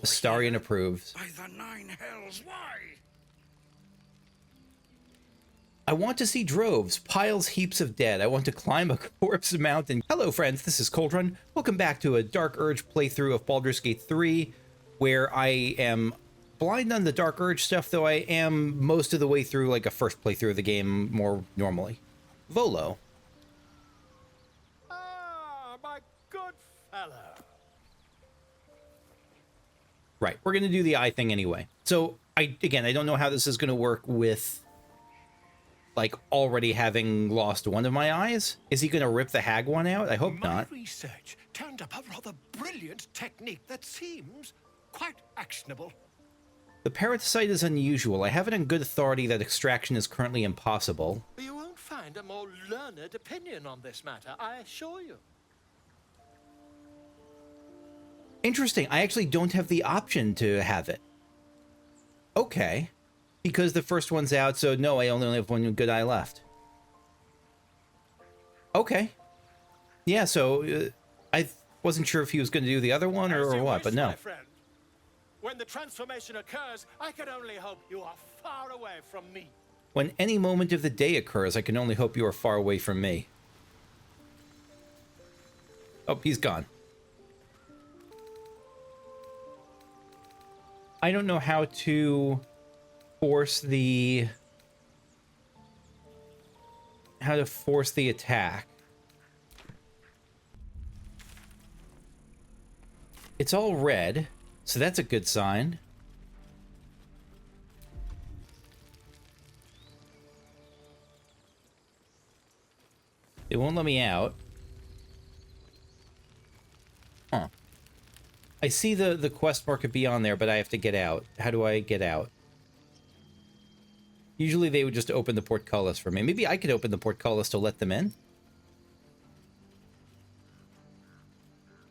Astarion approves. By the nine hells, why? I want to see droves, piles, heaps of dead. I want to climb a corpse mountain. Hello, friends. This is Coldrun. Welcome back to a Dark Urge playthrough of Baldur's Gate 3, where I am blind on the Dark Urge stuff, though I am most of the way through, like, a first playthrough of the game more normally. Volo. Ah, my good fellow. Right, we're going to do the eye thing anyway. So, I don't know how this is going to work with, like, already having lost one of my eyes. Is he going to rip the hag one out? I hope not. My research turned up a rather brilliant technique that seems quite actionable. The parasite is unusual. I have it on good authority that extraction is currently impossible. You won't find a more learned opinion on this matter, I assure you. Interesting. I actually don't have the option to have it. Okay. Because the first one's out, so no, I only have one good eye left. Okay. Yeah, so I wasn't sure if he was going to do the other one or what, but no. My friend. When the transformation occurs, I can only hope you are far away from me. When any moment of the day occurs, I can only hope you are far away from me. Oh, he's gone. I don't know how to force the attack. It's all red, so that's a good sign. It won't let me out. Huh. I see the quest mark could be on there, but I have to get out. How do I get out? Usually they would just open the portcullis for me. Maybe I could open the portcullis to let them in?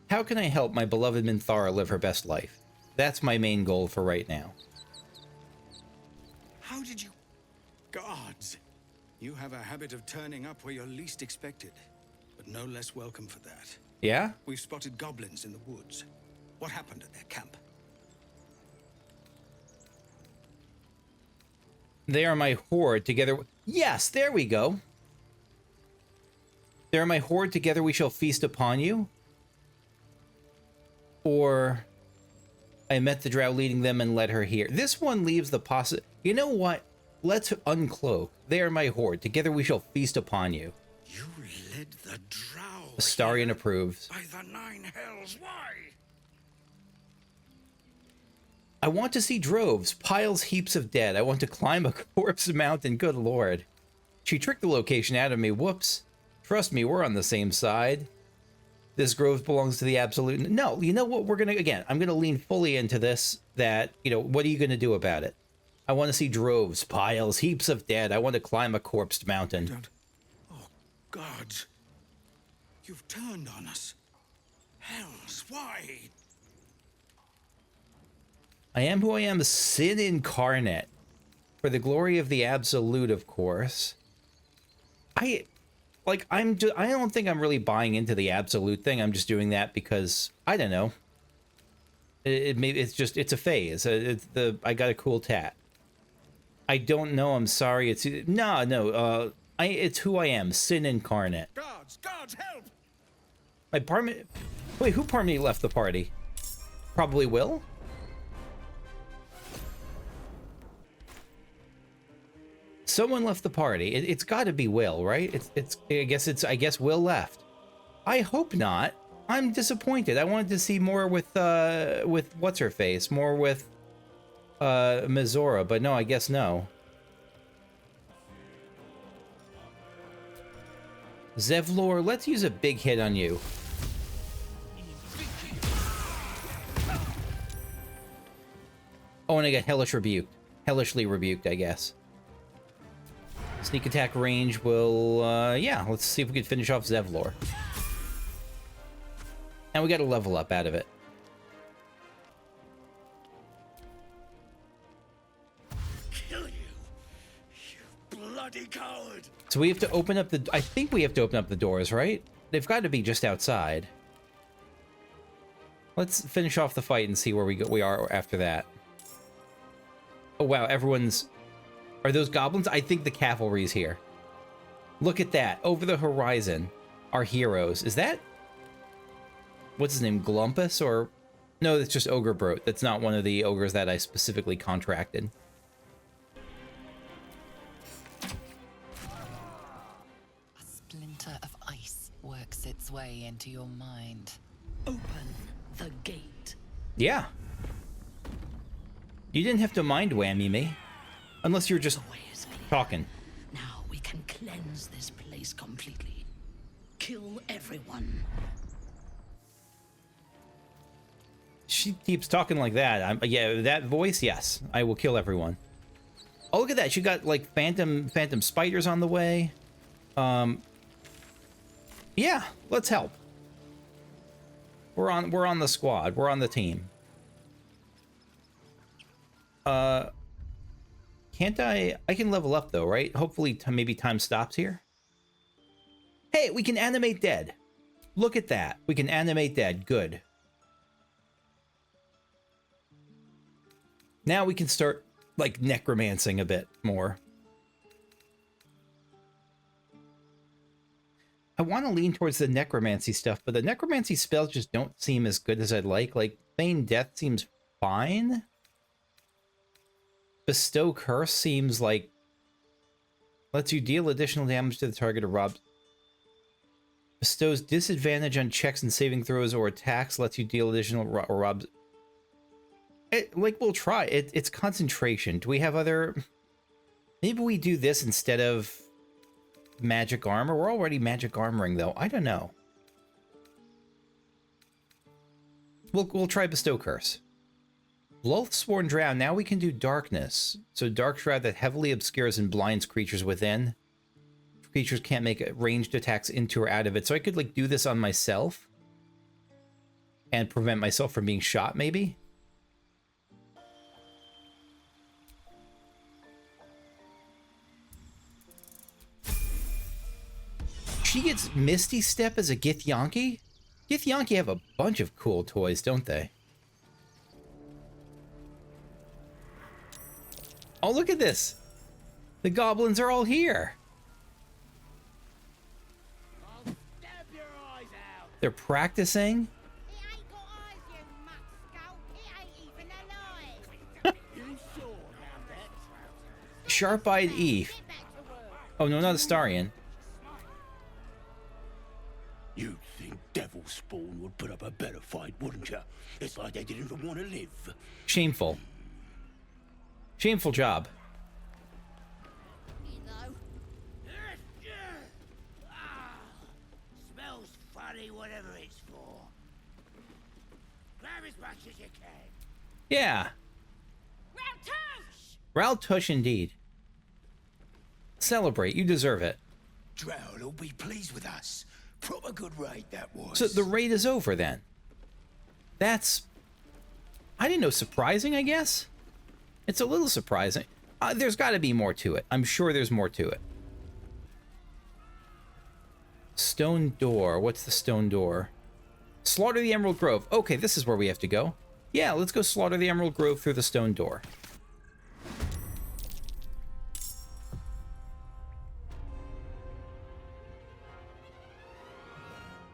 How can I help my beloved Minthara live her best life? That's my main goal for right now. How did you... Gods! You have a habit of turning up where you're least expected, but no less welcome for that. Yeah? We've spotted goblins in the woods. What happened at their camp? They are my horde. Together... Yes, there we go. They are my horde. Together we shall feast upon you. Or... I met the drow leading them and led her here. This one leaves the You know what? Let's uncloak. They are my horde. Together we shall feast upon you. You led the drow. Astarion approves. By the nine hells, why? I want to see droves, piles, heaps of dead. I want to climb a corpse mountain. Good lord. She tricked the location out of me. Whoops. Trust me, we're on the same side. This grove belongs to the absolute... No, you know what? We're going to... Again, I'm going to lean fully into this. That, you know, what are you going to do about it? I want to see droves, piles, heaps of dead. I want to climb a corpsed mountain. Oh, gods. You've turned on us. Hells, why? I am who I am, sin incarnate. For the glory of the absolute, of course. I don't think I'm really buying into the absolute thing. I'm just doing that because, I don't know. It's a phase. I got a cool tat. I don't know, I'm sorry. It's who I am, sin incarnate. Gods, help! Wait, who party left the party? Probably Will? Someone left the party. It's got to be Will, right? I guess Will left. I hope not. I'm disappointed. I wanted to see more with what's her face, more with Mizora, but no, I guess no. Zevlor, let's use a big hit on you. Oh, and I got hellishly rebuked, I guess. Sneak attack range will, yeah, let's see if we can finish off Zevlor. And we got a level up out of it. Kill you, you bloody coward! So we have to open up I think we have to open up the doors, right? They've got to be just outside. Let's finish off the fight and see where we are after that. Oh wow, everyone's... Are those goblins? I think the cavalry's here. Look at that. Over the horizon, our heroes. Is that... What's his name? Glumpus? Or... No, that's just Ogre Brot. That's not one of the ogres that I specifically contracted. A splinter of ice works its way into your mind. Open the gate. Yeah. You didn't have to mind whammy me. Unless you're just The way is clear. talking. Now we can cleanse this place completely. Kill everyone. She keeps talking like that. Yeah, that voice, yes. I will kill everyone. Oh, look at that. She got, like, phantom spiders on the way. Yeah, let's help. We're on the squad. We're on the team. Can't I can level up though, right? Hopefully maybe time stops here. Hey, we can animate dead. Look at that. We can animate dead. Good. Now we can start like necromancing a bit more. I want to lean towards the necromancy stuff, but the necromancy spells just don't seem as good as I'd like. Like, feign death seems fine. Bestow curse seems like... lets you deal additional damage to the target or robs... Bestows disadvantage on checks and saving throws or attacks, lets you deal additional or robs... like, we'll try. It's concentration. Do we have other... Maybe we do this instead of... magic armor. We're already magic armoring though. I don't know. We'll try bestow curse. Loathsworn drow. Now we can do darkness. So dark shroud that heavily obscures and blinds creatures within. Creatures can't make ranged attacks into or out of it. So I could like do this on myself and prevent myself from being shot maybe. She gets Misty Step as a Githyanki? Githyanki have a bunch of cool toys, don't they? Oh, look at this! The goblins are all here! I'll stab your eyes out. They're practicing. He ain't got eyes, you muck skull. He ain't even alive. You sure about that? Sharp-eyed Eve. Get back to work. Oh no, not Astarion. You'd think Devil Spawn would put up a better fight, wouldn't you? It's like they didn't even want to live. Shameful. Shameful job. You know. Smells funny, whatever it's for. Grab as much as you can. Yeah. Round Raltush indeed. Celebrate, you deserve it. Drow will be pleased with us. Proper good raid that was. So the raid is over then. That's... I didn't know, surprising, I guess? It's a little surprising. There's got to be more to it. I'm sure there's more to it. Stone door. What's the stone door? Slaughter the Emerald Grove. Okay, this is where we have to go. Yeah, let's go slaughter the Emerald Grove through the stone door.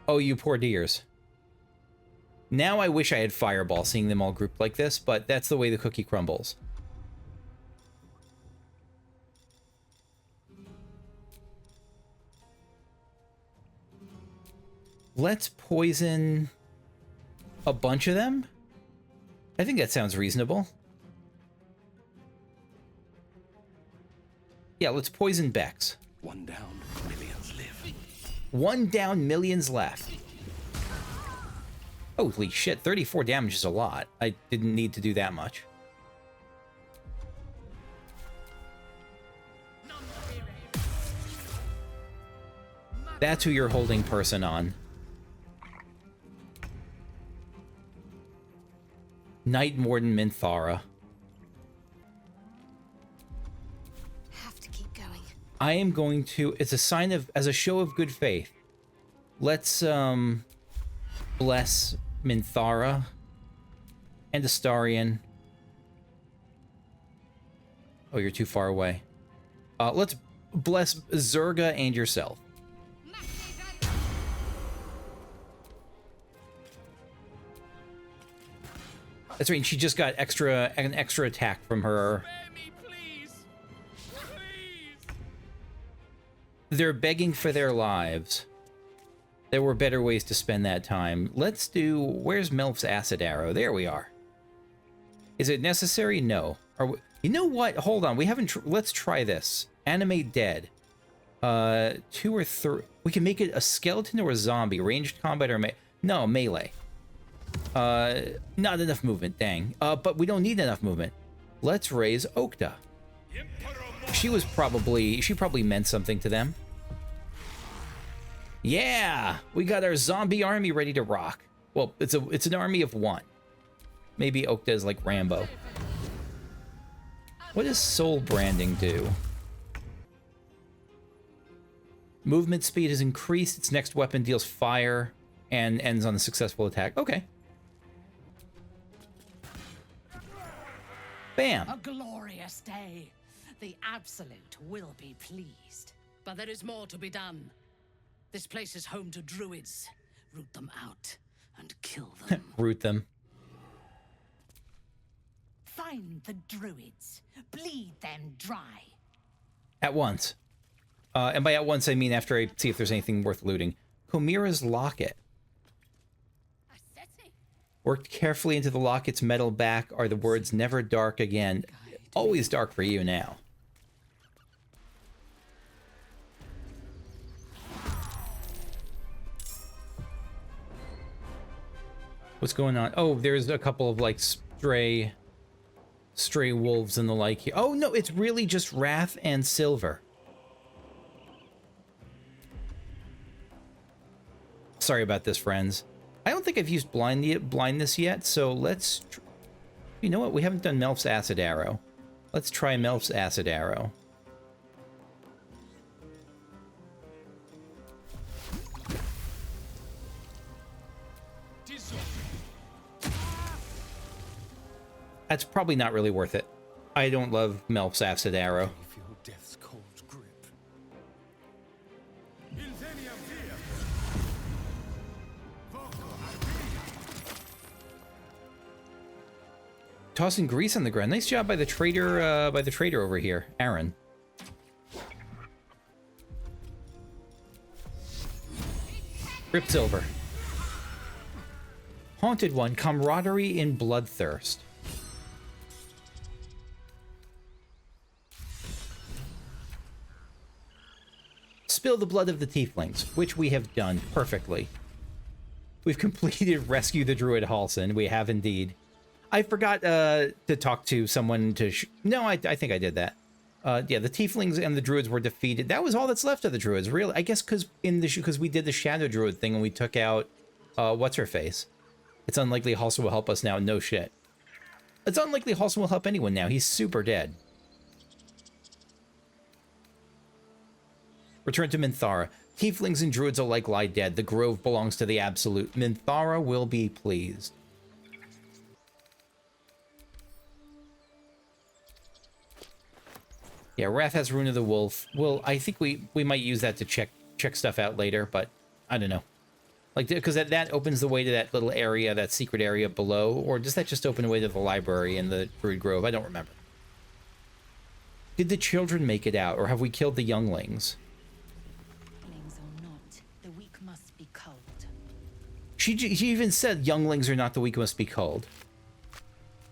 Oh, you poor dears. Now I wish I had Fireball, seeing them all grouped like this, but that's the way the cookie crumbles. Let's poison a bunch of them. I think that sounds reasonable. Yeah, let's poison Bex. One down, millions live. One down, millions left. Holy shit, 34 damage is a lot. I didn't need to do that much. That's who you're holding person on. Night Warden Minthara. Have to keep going. I am going to, it's a sign of, as a show of good faith. Let's, bless Minthara And Astarion. Oh, you're too far away. Let's bless Zerga and yourself. That's right. She just got an extra attack from her. They're begging for their lives. There were better ways to spend that time. Let's do... Where's Melf's acid arrow? There we are. Is it necessary? No. You know what? Hold on. We haven't... Let's try this. Animate dead. 2 or 3... We can make it a skeleton or a zombie. Ranged combat or... No, melee. Not enough movement. Dang. But we don't need enough movement. Let's raise Okta. She probably meant something to them. Yeah, we got our zombie army ready to rock. Well, it's an army of 1. Maybe Okta is like Rambo. What does soul branding do? Movement speed is increased. Its next weapon deals fire and ends on a successful attack. Okay. Bam. A glorious day. The Absolute will be pleased. But there is more to be done. This place is home to druids. Root them out and kill them. Root them. Find the druids. Bleed them dry. At once. And by at once, I mean after I see if there's anything worth looting. Chimera's locket. Worked carefully into the locket's metal back are the words "never dark again." Always dark for you now. What's going on? Oh, there's a couple of like stray wolves and the like here. Oh no, it's really just Wrath and Silver. Sorry about this, friends. I don't think I've used blindness yet, so let's... You know what? We haven't done Melf's acid arrow. Let's try Melf's acid arrow. That's probably not really worth it. I don't love Melf's acid arrow. Tossing grease on the ground. Nice job by the trader over here, Aaron. Rip Silver. Haunted One, camaraderie in bloodthirst. Spill the blood of the tieflings, which we have done perfectly. We've completed Rescue the Druid Halson. We have indeed. I forgot to talk to someone to... No, I think I did that. Yeah, the tieflings and the druids were defeated. That was all that's left of the druids, really. I guess because we did the shadow druid thing and we took out what's-her-face. It's unlikely Halson will help us now. No shit. It's unlikely Halson will help anyone now. He's super dead. Return to Minthara. Tieflings and druids alike lie dead. The grove belongs to the Absolute. Minthara will be pleased. Yeah, Wrath has Rune of the Wolf. Well, I think we might use that to check stuff out later, but I don't know. Like, because that opens the way to that little area, that secret area below, or does that just open the way to the library in the Druid Grove? I don't remember. Did the children make it out, or have we killed the younglings? Younglings or not, the weak must be culled. She even said younglings are not the weak must be culled.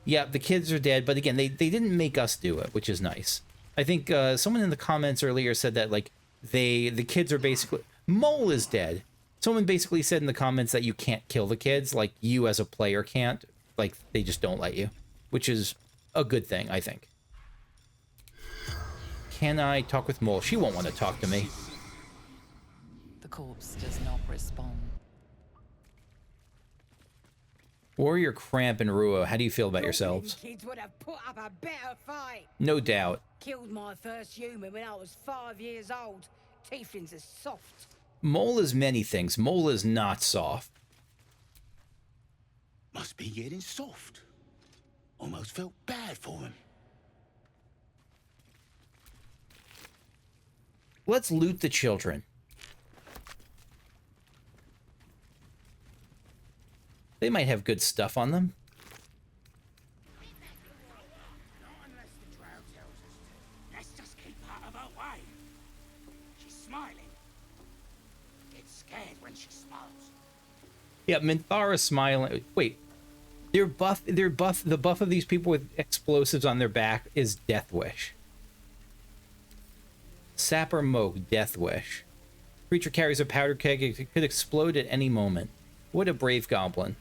Yeah, the kids are dead, but again, they didn't make us do it, which is nice. I think someone in the comments earlier said that, like, the kids are basically... Mole is dead. Someone basically said in the comments that you can't kill the kids, like, you as a player can't. Like, they just don't let you. Which is a good thing, I think. Can I talk with Mole? She won't want to talk to me. The corpse does not respond. Warrior Cramp and Ruo, how do you feel about yourselves? Kids would have put up a better fight. No doubt. Killed my first human when I was 5 years old. Tieflings are soft. Mole is many things. Mole is not soft. Must be getting soft. Almost felt bad for him. Let's loot the children. They might have good stuff on them. Not unless the drow tells us to. Let's just keep out of her way. She's smiling. Gets scared when she smiles. Yeah, Minthara smiling. Wait, the buff of these people with explosives on their back is Death Wish. Sapper Moke, Death Wish. Creature carries a powder keg. It could explode at any moment. What a brave goblin.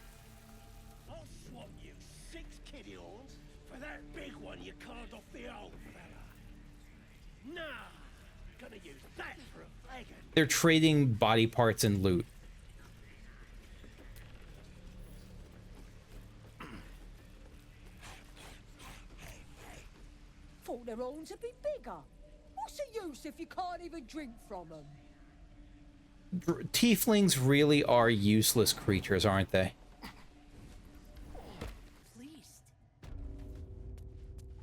I'll swap you 6 kitty horns for that big one you carved off the old fella. Nah, gonna use that for a flagon. They're trading body parts and loot. Thought their horns would be bigger. What's the use if you can't even drink from them? Tieflings really are useless creatures, aren't they? Pleased.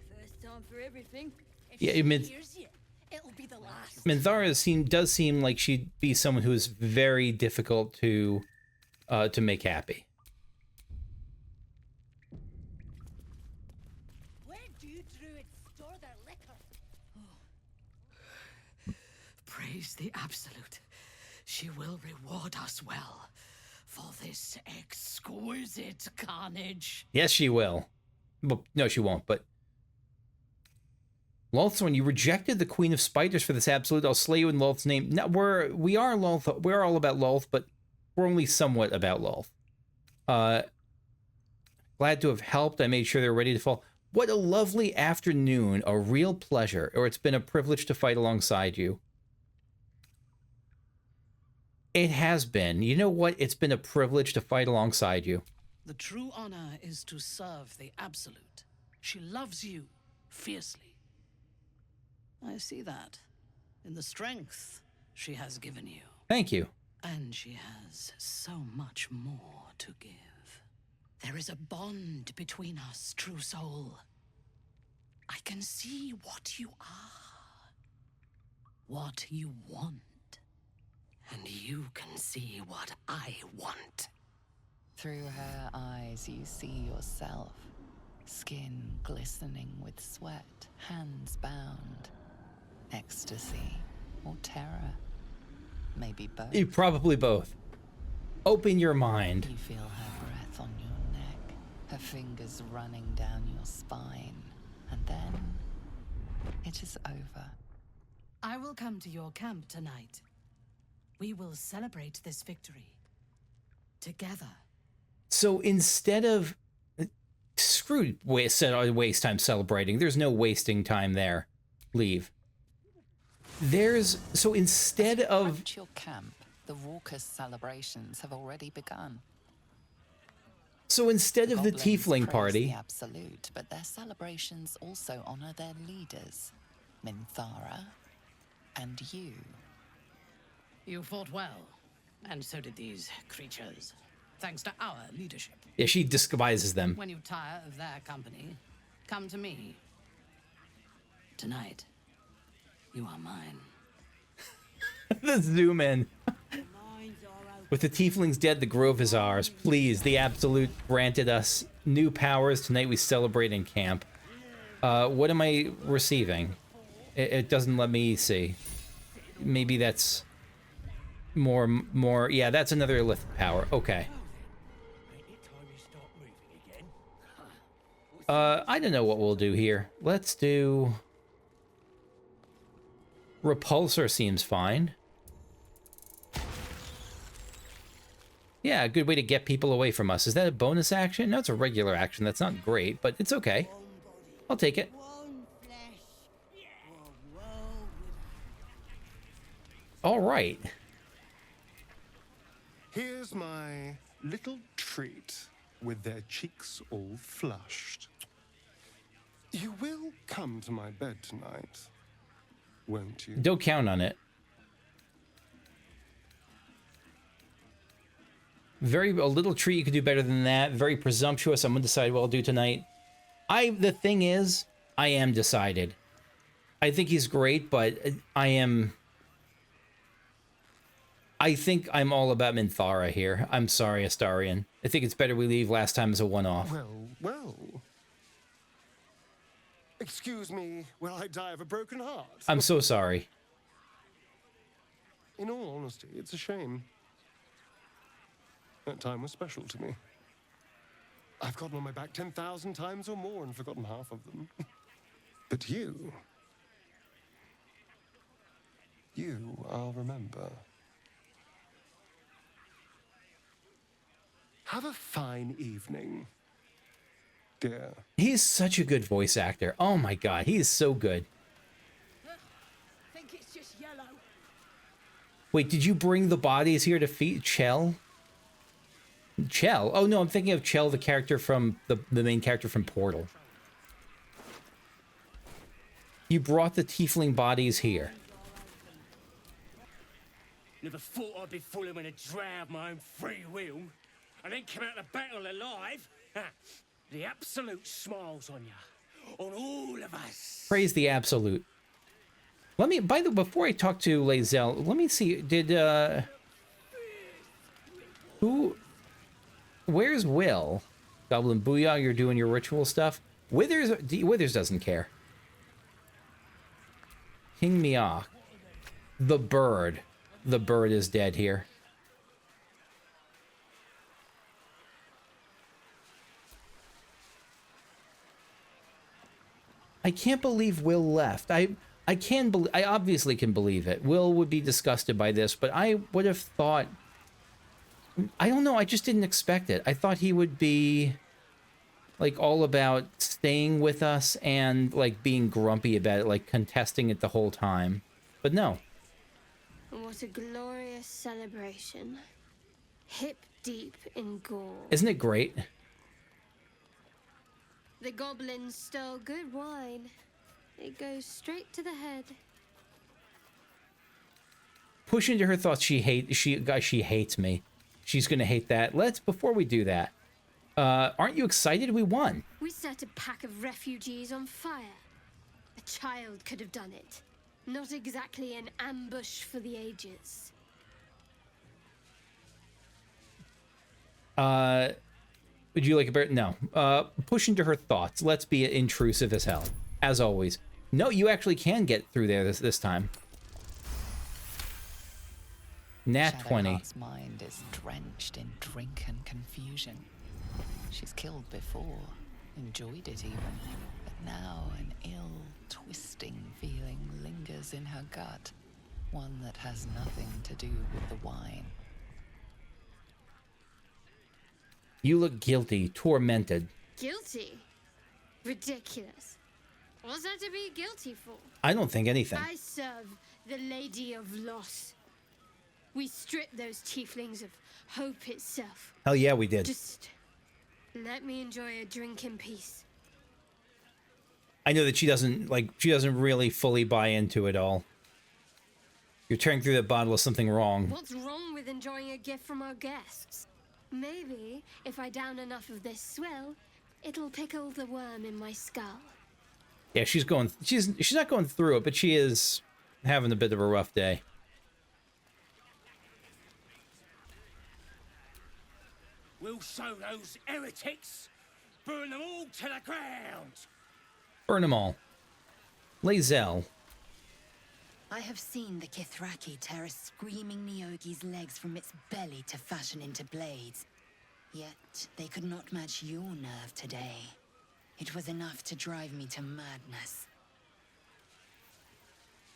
First time for everything. If Yeah, she Min- hears you, it'll be the last. Minthara does seem like she'd be someone who is very difficult to make happy. Where do druids store their liquor? Praise the Absolute. She will reward us well for this exquisite carnage. Yes, she will. Well, no, she won't, but... Lolth's, you rejected the Queen of Spiders for this absolute, I'll slay you in Lolth's name. No, we're all about Lolth, but we're only somewhat about Lolth. Glad to have helped. I made sure they're ready to fall. What a lovely afternoon. A real pleasure. Or it's been a privilege to fight alongside you. It has been. You know what? It's been a privilege to fight alongside you. The true honor is to serve the Absolute. She loves you fiercely. I see that in the strength she has given you. Thank you. And she has so much more to give. There is a bond between us, true soul. I can see what you are, what you want, and you can see what I want. Through her eyes, you see yourself. Skin glistening with sweat, hands bound. Ecstasy or terror. Maybe both. Probably both. Open your mind. You feel her breath on your neck, her fingers running down your spine, and then it is over. I will come to your camp tonight. We will celebrate this victory together. So instead of... waste time celebrating. There's no wasting time there. Leave. So instead of... Approach your camp. The raucous celebrations have already begun. So instead of the Goblins tiefling praise party... the Absolute, but their celebrations also honor their leaders, Minthara and you. You fought well, and so did these creatures, thanks to our leadership. Yeah, she despises them. When you tire of their company, come to me. Tonight, you are mine. The zoom in. With the tieflings dead, the grove is ours. Please, the Absolute granted us new powers. Tonight we celebrate in camp. What am I receiving? It doesn't let me see. Maybe that's more. Yeah, that's another lift power. Okay. I don't know what we'll do here. Let's do... Repulsor seems fine. Yeah, a good way to get people away from us. Is that a bonus action? No, it's a regular action. That's not great, but it's okay. I'll take it. All right. Here's my little treat with their cheeks all flushed. You will come to my bed tonight, won't you? Don't count on it. A little treat, you could do better than that. Very presumptuous. I'm going to decide what I'll do tonight. The thing is, I am decided. I think he's great, but I think I'm all about Minthara here. I'm sorry, Astarion. I think it's better we leave last time as a one-off. Well. Excuse me while I die of a broken heart. I'm so sorry. In all honesty, it's a shame. That time was special to me. I've gotten on my back 10,000 times or more and forgotten half of them. But you, I'll remember. Have a fine evening, dear. He's such a good voice actor. Oh my god, he is so good. Think it's just yellow. Wait, did you bring the bodies here to feed Chell? Chell? Oh no, I'm thinking of Chell, the character from the main character from Portal. You brought the tiefling bodies here. Never thought I'd be following a drow of my own free will, and then come out of battle alive. The absolute smiles on you, on all of us. Praise the absolute. Let me, by the way, before I talk to Lae'zel, let me see, where's Will? Goblin Booyah, you're doing your ritual stuff. Withers doesn't care. King Miak. The bird. The bird is dead here. I can't believe Will left. I obviously can believe it. Will would be disgusted by this, but I would have thought, I don't know, I just didn't expect it. I thought he would be like all about staying with us and like being grumpy about it, like contesting it the whole time. But no. What a glorious celebration. Hip deep in gore. Isn't it great? The goblins stole good wine. It goes straight to the head. Push into her thoughts. She hates me. She's gonna hate that. Before we do that, aren't you excited we won? We set a pack of refugees on fire. A child could have done it. Not exactly an ambush for the ages. Would you like a bear? No. Push into her thoughts. Let's be intrusive as hell. As always. No, you actually can get through there this time. Nat 20. Shadowheart's mind is drenched in drink and confusion. She's killed before, enjoyed it even, but now an ill, twisting feeling lingers in her gut, one that has nothing to do with the wine. You look guilty, tormented. Guilty? Ridiculous. What's that to be guilty for? I don't think anything. I serve the Lady of Loss. We stripped those tieflings of hope itself. Hell yeah, we did. Just let me enjoy a drink in peace. I know that she doesn't really fully buy into it all. You're tearing through that bottle of something wrong. What's wrong with enjoying a gift from our guests? Maybe if I down enough of this swill, it'll pickle the worm in my skull. Yeah, she's not going through it, but she is having a bit of a rough day. We'll show those heretics. Burn them all to the ground. Burn them all. Lae'zel. I have seen the Kithraki tear a screaming Neogi's legs from its belly to fashion into blades. Yet they could not match your nerve today. It was enough to drive me to madness.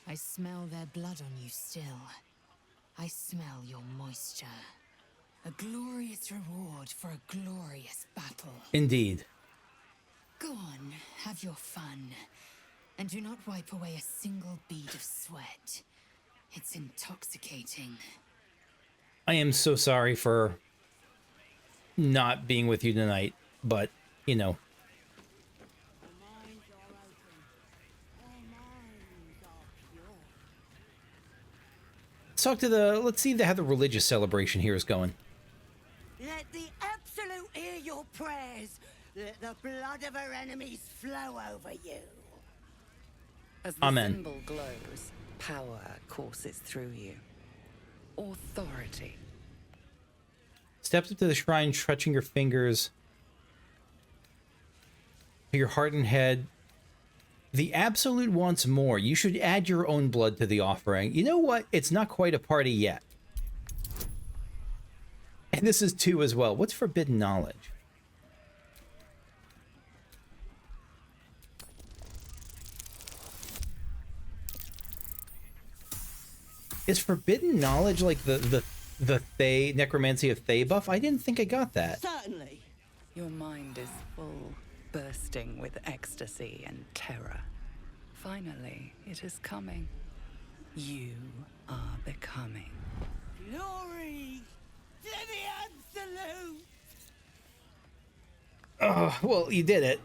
I smell their blood on you still. I smell your moisture. A glorious reward for a glorious battle. Indeed. Go on, have your fun. And do not wipe away a single bead of sweat. It's intoxicating. I am so sorry for not being with you tonight, but, you know. Let's see how the religious celebration here is going. Let the Absolute hear your prayers. Let the blood of our enemies flow over you. As the Amen. symbol glows, power courses through you. Authority. Steps up to the shrine, stretching your fingers to your heart and head. The Absolute wants more. You should add your own blood to the offering. You know what? It's not quite a party yet. And this is 2 as well. What's forbidden knowledge? Is forbidden knowledge like the Thay necromancy of Thay buff? I didn't think I got that. Certainly. Your mind is full, bursting with ecstasy and terror. Finally, it is coming. You are becoming. Glory to the Absolute! Oh, well, you did it.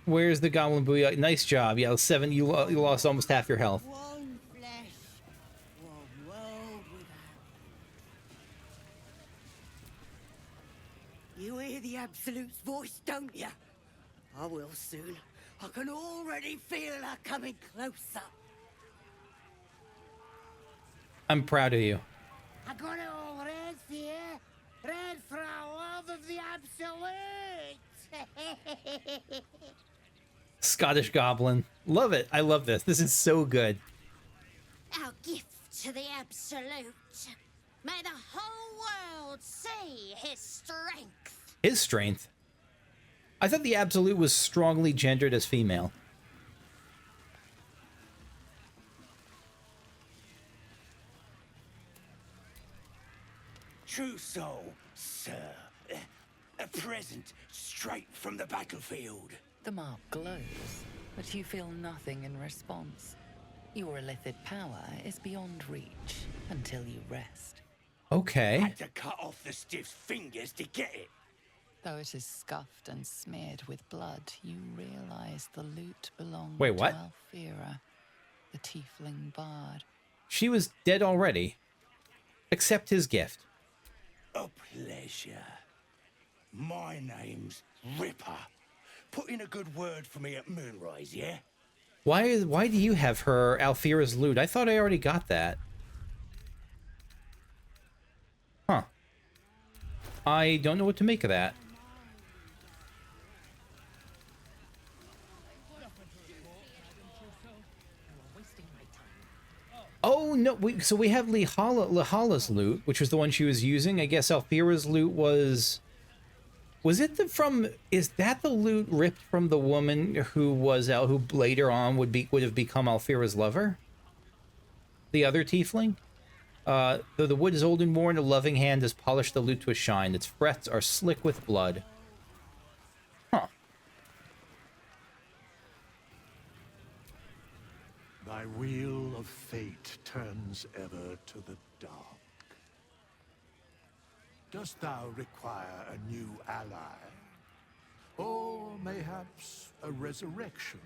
Where's the Goblin Booyah? Nice job. Yeah, 7. You lost almost half your health. One flesh, one world without. You hear the Absolute's voice, don't you? I will soon. I can already feel her coming closer. I'm proud of you. I got it all red here. Red for our love of the Absolute. Scottish Goblin. Love it. I love this. This is so good. Our gift to the Absolute. May the whole world see his strength. His strength. I thought the Absolute was strongly gendered as female. True soul, sir. A present straight from the battlefield. The mark glows, but you feel nothing in response. Your illithid power is beyond reach until you rest. Okay. Had to cut off the stiff's fingers to get it. Though it is scuffed and smeared with blood, you realize the loot belonged Wait, what? to Alfira, the tiefling bard. She was dead already. Accept his gift. A pleasure. My name's Ripper. Put in a good word for me at Moonrise, yeah? Why do you have her Alfira's loot? I thought I already got that. Huh. I don't know what to make of that. Oh, no. So we have Lihala's loot, which was the one she was using. I guess Alfira's loot was... Was it from... Is that the loot ripped from the woman who was out, who later on would have become Alfira's lover? The other tiefling? Though the wood is old and worn, a loving hand has polished the loot to a shine. Its frets are slick with blood. Huh. Thy wheel of fate turns ever to the dark. Dost thou require a new ally? Or mayhaps a resurrection?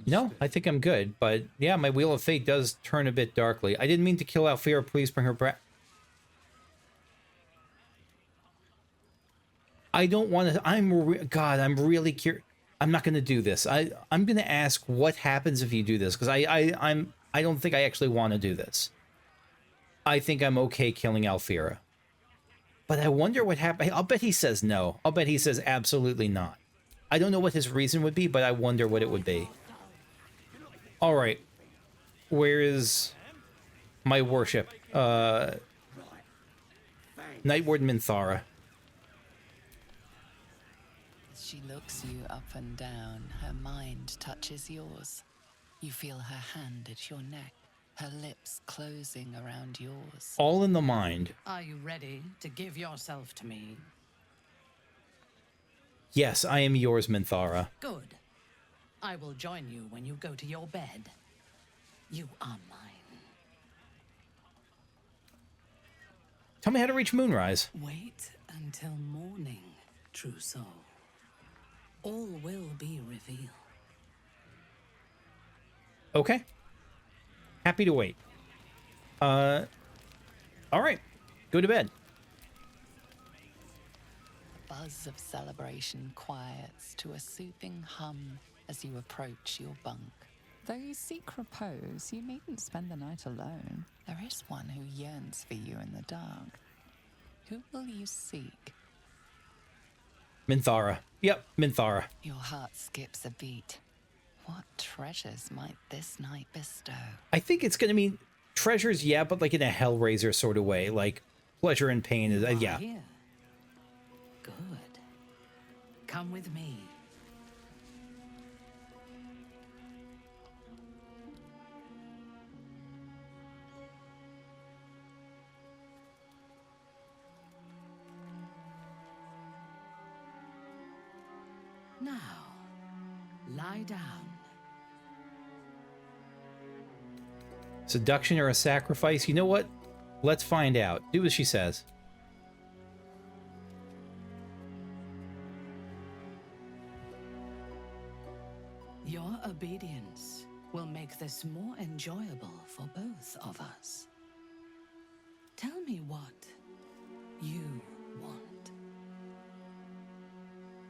No, I think I'm good. But yeah, my wheel of fate does turn a bit darkly. I didn't mean to kill Alfira. Please bring her back. I don't want to... God, I'm really curious. I'm not going to do this. I'm going to ask what happens if you do this, because I don't think I actually want to do this. I think I'm okay killing Alfira. But I wonder what happened. I'll bet he says no. I'll bet he says absolutely not. I don't know what his reason would be, but I wonder what it would be. All right. Where is my worship? Nightward Minthara. As she looks you up and down, her mind touches yours. You feel her hand at your neck, her lips closing around yours. All in the mind. Are you ready to give yourself to me? Yes, I am yours, Minthara. Good. I will join you when you go to your bed. You are mine. Tell me how to reach Moonrise. Wait until morning, true soul. All will be revealed. Okay. Happy to wait. All right. Go to bed. But buzz of celebration quiets to a soothing hum as you approach your bunk. Though you seek repose, you needn't spend the night alone. There is one who yearns for you in the dark. Who will you seek? Minthara. Yep, Minthara. Your heart skips a beat. What treasures might this night bestow? I think it's gonna mean treasures, yeah, but like in a Hellraiser sort of way. Like pleasure and pain is, yeah. Here. Good. Come with me. Now, lie down. Seduction or a sacrifice? You know what? Let's find out. Do as she says. Your obedience will make this more enjoyable for both of us. Tell me what you want.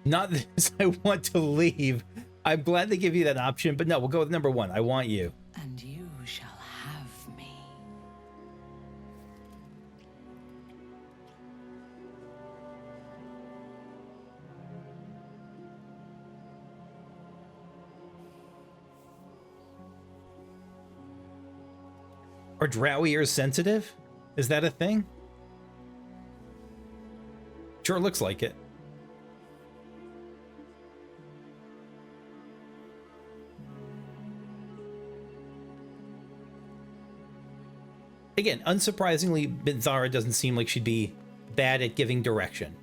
Not this, I want to leave. I'm glad they give you that option, but no, we'll go with number one. I want you. And you shall have me. Are drow ears sensitive? Is that a thing? Sure looks like it. Again, unsurprisingly, Minthara doesn't seem like she'd be bad at giving direction.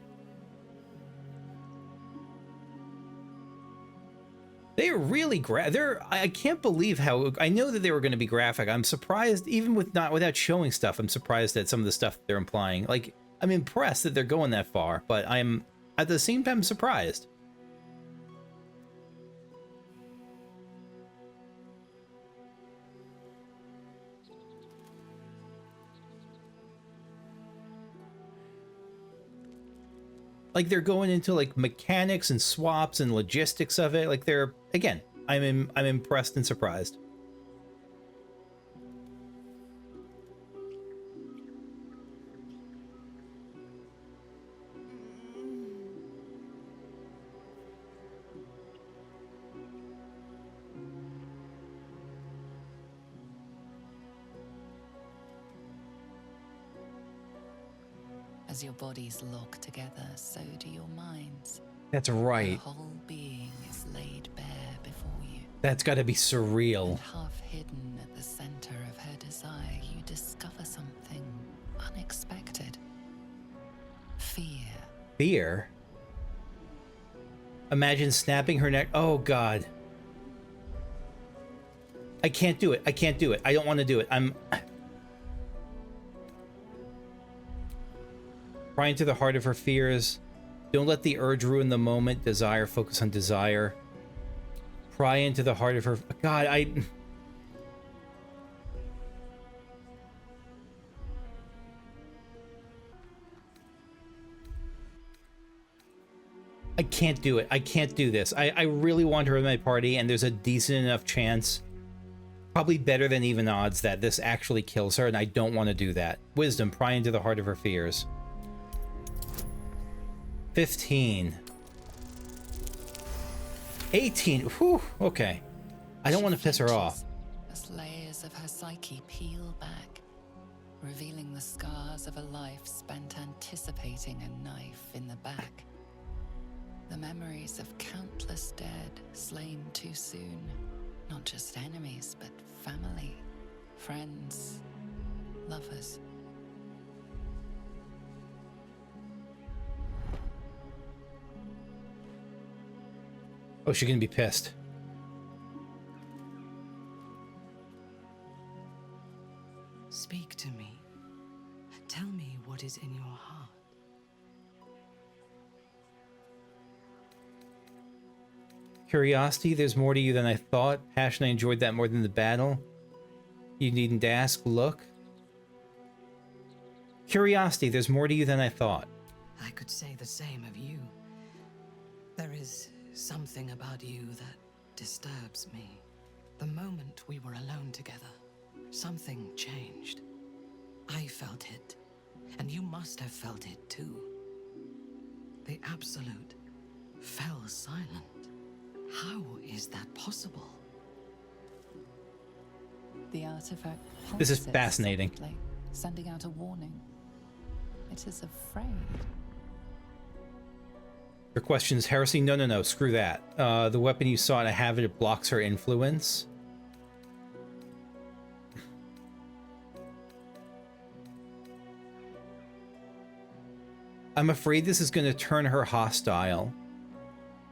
They're really I can't believe how, I know that they were going to be graphic. I'm surprised, even without showing stuff, I'm surprised at some of the stuff they're implying. Like, I'm impressed that they're going that far, but I'm at the same time surprised. Like they're going into like mechanics and swaps and logistics of it. Like they're, again, I'm impressed and surprised. As your bodies lock together, so do your minds. That's right. Your whole being is laid bare before you. That's got to be surreal. And half hidden at the center of her desire, you discover something unexpected. Fear. Fear? Imagine snapping her neck. Oh, God. I can't do it. I can't do it. I don't want to do it. I'm... Pry into the heart of her fears. Don't let the urge ruin the moment. Desire, focus on desire. Pry into the heart of her... God, I can't do it. I can't do this. I really want her in my party, and there's a decent enough chance, probably better than even odds, that this actually kills her, and I don't want to do that. Wisdom, pry into the heart of her fears. 15. 18. Whew, okay. I don't want to piss her off. As layers of her psyche peel back, revealing the scars of a life spent anticipating a knife in the back. The memories of countless dead slain too soon. Not just enemies, but family, friends, lovers. Oh, she's gonna be pissed. Speak to me. Tell me what is in your heart. Curiosity, there's more to you than I thought. Passion, I enjoyed that more than the battle. You needn't ask, look. Curiosity, there's more to you than I thought. I could say the same of you. There is something about you that disturbs me. The moment we were alone together, something changed. I felt it, and you must have felt it too. The Absolute fell silent. How is that possible? The artifact This is pulses fascinating. softly, sending out a warning. It is afraid. Your question's heresy? No, screw that. The weapon you saw, and I have it, it blocks her influence. I'm afraid this is going to turn her hostile.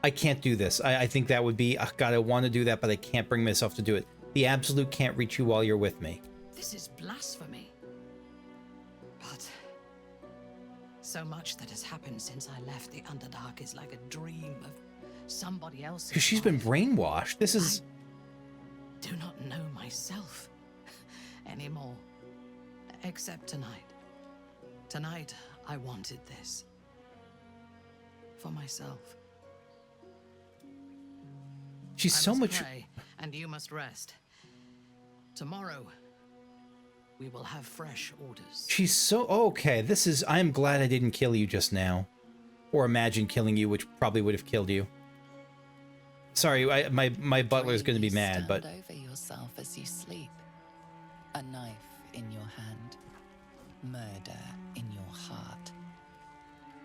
I can't do this. I think that would be... God, I want to do that, but I can't bring myself to do it. The Absolute can't reach you while you're with me. This is blasphemy. But so much that has happened since I left the Underdark is like a dream of somebody else. Because she's been brainwashed. This is... I do not know myself anymore. Except tonight. Tonight, I wanted this. For myself. She's I so must much... pray, and you must rest. Tomorrow, we will have fresh orders. She's so... okay, this is... I'm glad I didn't kill you just now. Or imagine killing you, which probably would have killed you. Sorry, my butler's going to be mad, but... Stand over yourself as you sleep. A knife in your hand. Murder in your heart.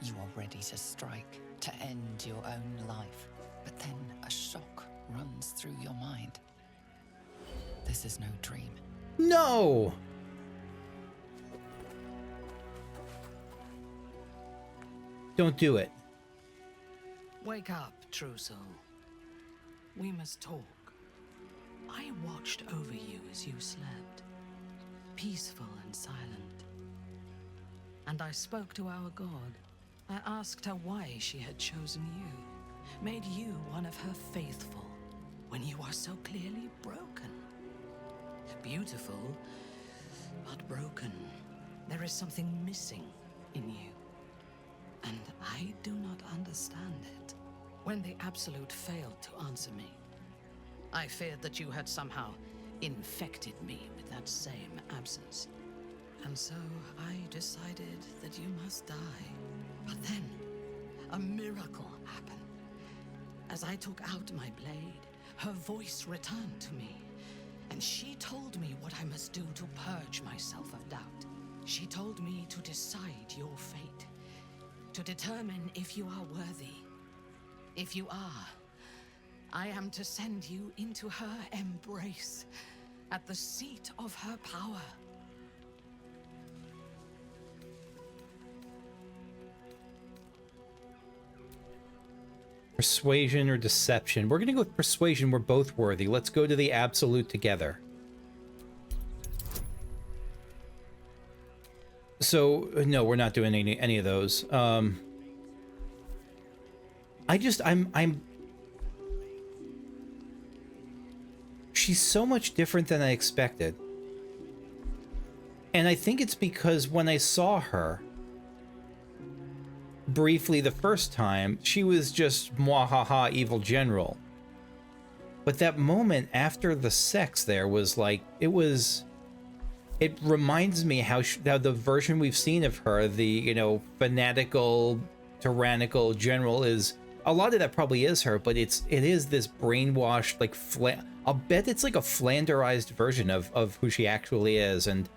You are ready to strike, to end your own life. But then a shock runs through your mind. This is no dream. No! Don't do it. Wake up, true soul. We must talk. I watched over you as you slept, peaceful and silent. And I spoke to our god. I asked her why she had chosen you, made you one of her faithful, when you are so clearly broken. Beautiful, but broken. There is something missing in you. And I do not understand it. When the Absolute failed to answer me, I feared that you had somehow infected me with that same absence. And so I decided that you must die. But then, a miracle happened. As I took out my blade, her voice returned to me. And she told me what I must do to purge myself of doubt. She told me to decide your fate. To determine if you are worthy. If you are, I am to send you into her embrace, at the seat of her power. Persuasion or deception? We're going to go with persuasion. We're both worthy. Let's go to the Absolute together. So, no, we're not doing any of those. She's so much different than I expected. And I think it's because when I saw her briefly the first time, she was just mwahaha evil general. But that moment after the sex there was like, it reminds me how the version we've seen of her, the, you know, fanatical, tyrannical general, is a lot of that probably is her, but it is this brainwashed, like, I'll bet it's like a flanderized version of who she actually is, and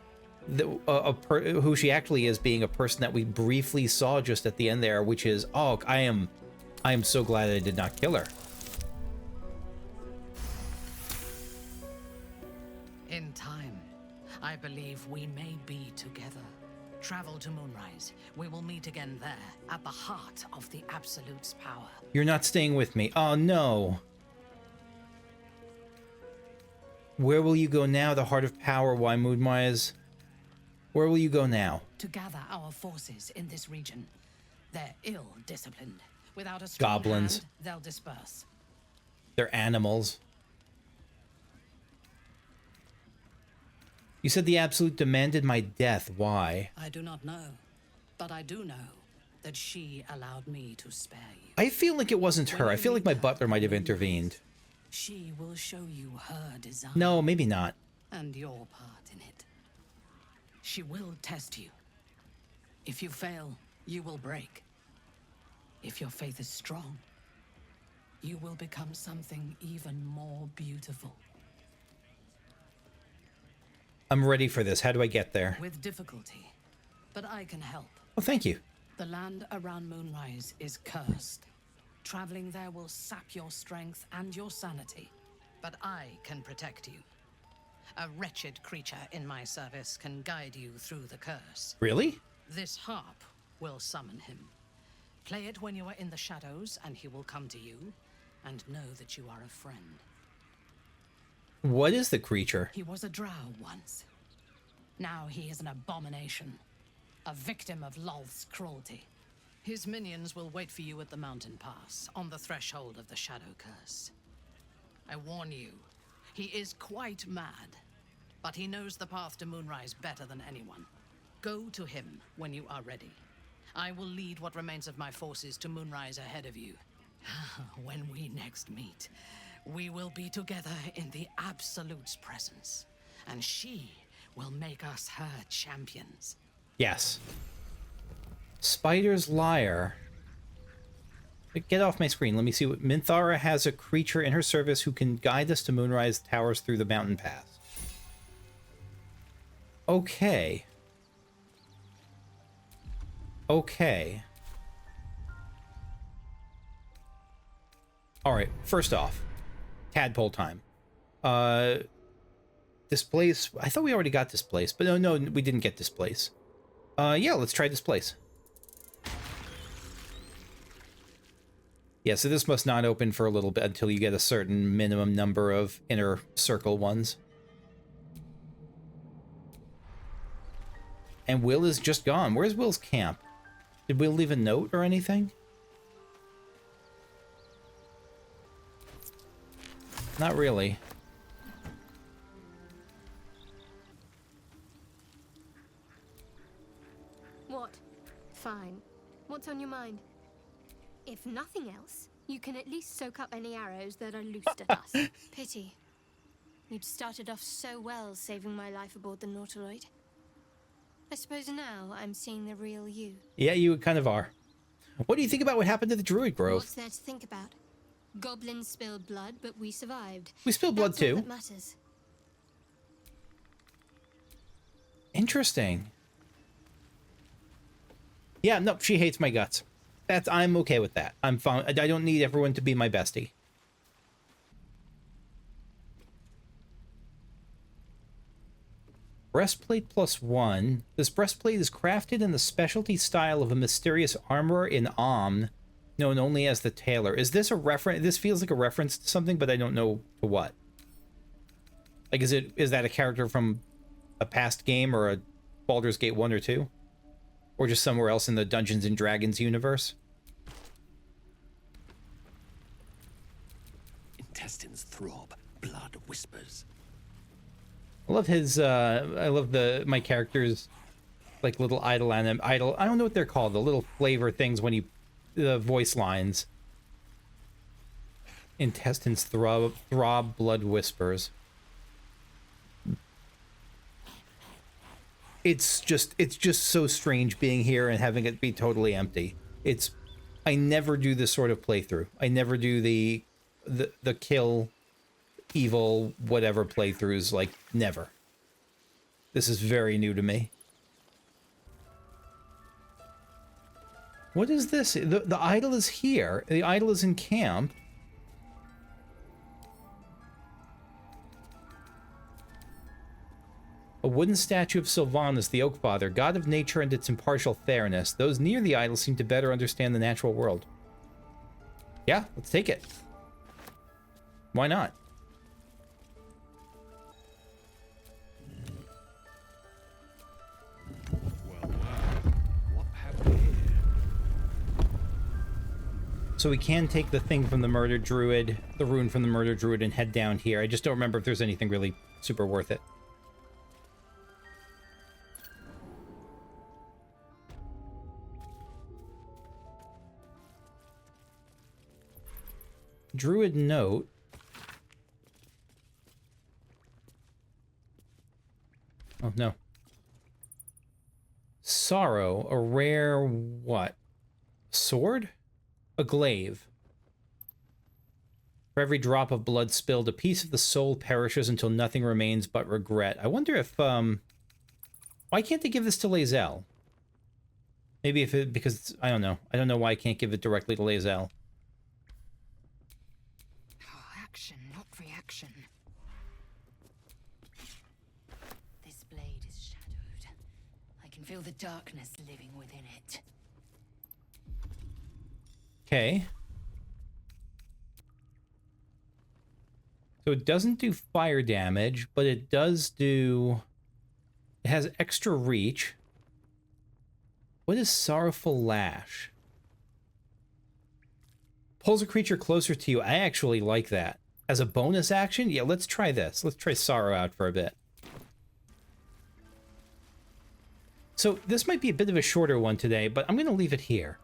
who she actually is being a person that we briefly saw just at the end there, which is, oh, I am so glad I did not kill her. In time, I believe we may be together. Travel to Moonrise. We will meet again there, at the heart of the Absolute's power. You're not staying with me. Oh, no. Where will you go now, the heart of power? Why, Moonrise? Where will you go now? To gather our forces in this region. They're ill-disciplined. Without a strong Goblins. hand, they'll disperse. They're animals. You said the Absolute demanded my death. Why? I do not know. But I do know that she allowed me to spare you. I feel like it wasn't her. I feel like my butler might have intervened. She will show you her design. No, maybe not. And your part in it. She will test you. If you fail, you will break. If your faith is strong, you will become something even more beautiful. I'm ready for this. How do I get there? With difficulty, but I can help. Oh, thank you. The land around Moonrise is cursed. Traveling there will sap your strength and your sanity. But I can protect you. A wretched creature in my service can guide you through the curse. Really? This harp will summon him. Play it when you are in the shadows, and he will come to you, and know that you are a friend. What is the creature? He was a drow once. Now he is an abomination. A victim of Lolth's cruelty. His minions will wait for you at the mountain pass, on the threshold of the Shadow Curse. I warn you, he is quite mad, but he knows the path to Moonrise better than anyone. Go to him when you are ready. I will lead what remains of my forces to Moonrise ahead of you. When we next meet, we will be together in the Absolute's presence, and she will make us her champions. Yes. Spider's Lyre. Get off my screen. Let me see what... Minthara has a creature in her service who can guide us to Moonrise Towers through the mountain pass. Okay. Okay. Alright, first off. Tadpole time. This place... I thought we already got this place, but no, we didn't get this place. Yeah, let's try this place. Yeah, so this must not open for a little bit until you get a certain minimum number of inner circle ones. And Will is just gone. Where's Will's camp? Did Will leave a note or anything? Not really. What? Fine. What's on your mind? If nothing else, you can at least soak up any arrows that are loosed at us. Pity. You'd started off so well saving my life aboard the Nautiloid. I suppose now I'm seeing the real you. Yeah, you kind of are. What do you think about what happened to the Druid Grove? What's there to think about? Goblins spilled blood, but we survived. We spilled blood That's all too. that matters. Interesting. Yeah, no, she hates my guts. I'm okay with that. I'm fine. I don't need everyone to be my bestie. Breastplate +1. This breastplate is crafted in the specialty style of a mysterious armorer in Amn, known only as the Tailor. Is this a reference? This feels like a reference to something, but I don't know to what. Like, is that a character from a past game or a Baldur's Gate 1 or 2? Or just somewhere else in the Dungeons and Dragons universe? Intestines throb, blood whispers. I love his, I love my character's, like, little idle, I don't know what they're called, the little flavor things when he, the voice lines. Intestines throb, blood whispers. It's just so strange being here and having it be totally empty. I never do this sort of playthrough. I never do the kill evil whatever playthroughs, like, never. This is very new to me. What is this? The idol is here. The idol is in camp. A wooden statue of Sylvanus, the Oak Father, god of nature and its impartial fairness. Those near the idol seem to better understand the natural world. Yeah, let's take it. Why not? What have we here? So we can take the thing from the murdered druid, the rune from the murdered druid, and head down here. I just don't remember if there's anything really super worth it. Druid note. Oh, no. Sorrow, a rare what? Sword? A glaive. For every drop of blood spilled, a piece of the soul perishes until nothing remains but regret. I wonder if, why can't they give this to Lae'zel? Maybe if it, because, I don't know. I don't know why I can't give it directly to Lae'zel. Oh, action, not reaction. This blade is shadowed. I can feel the darkness living within it. Okay. So it doesn't do fire damage, but it does do... It has extra reach. What is Sorrowful Lash? Pulls a creature closer to you. I actually like that. As a bonus action? Yeah, let's try this. Let's try Sorrow out for a bit. So this might be a bit of a shorter one today, but I'm going to leave it here.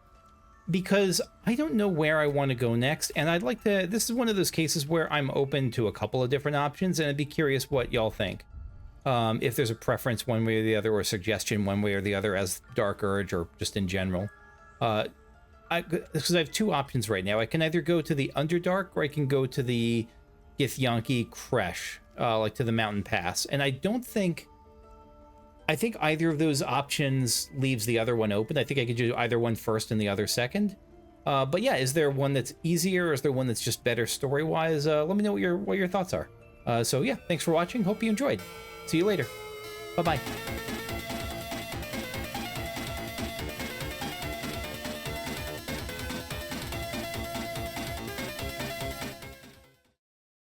Because I don't know where I want to go next, and I'd like to... This is one of those cases where I'm open to a couple of different options, and I'd be curious what y'all think. If there's a preference one way or the other, or a suggestion one way or the other as Dark Urge, or just in general. Because I have two options right now. I can either go to the Underdark, or I can go to the Githyanki Kresh, like to the Mountain Pass. And I don't think... I think either of those options leaves the other one open. I think I could do either one first and the other second. But yeah, is there one that's easier, or is there one that's just better story-wise? Let me know what your thoughts are. So yeah, thanks for watching. Hope you enjoyed. See you later. Bye-bye.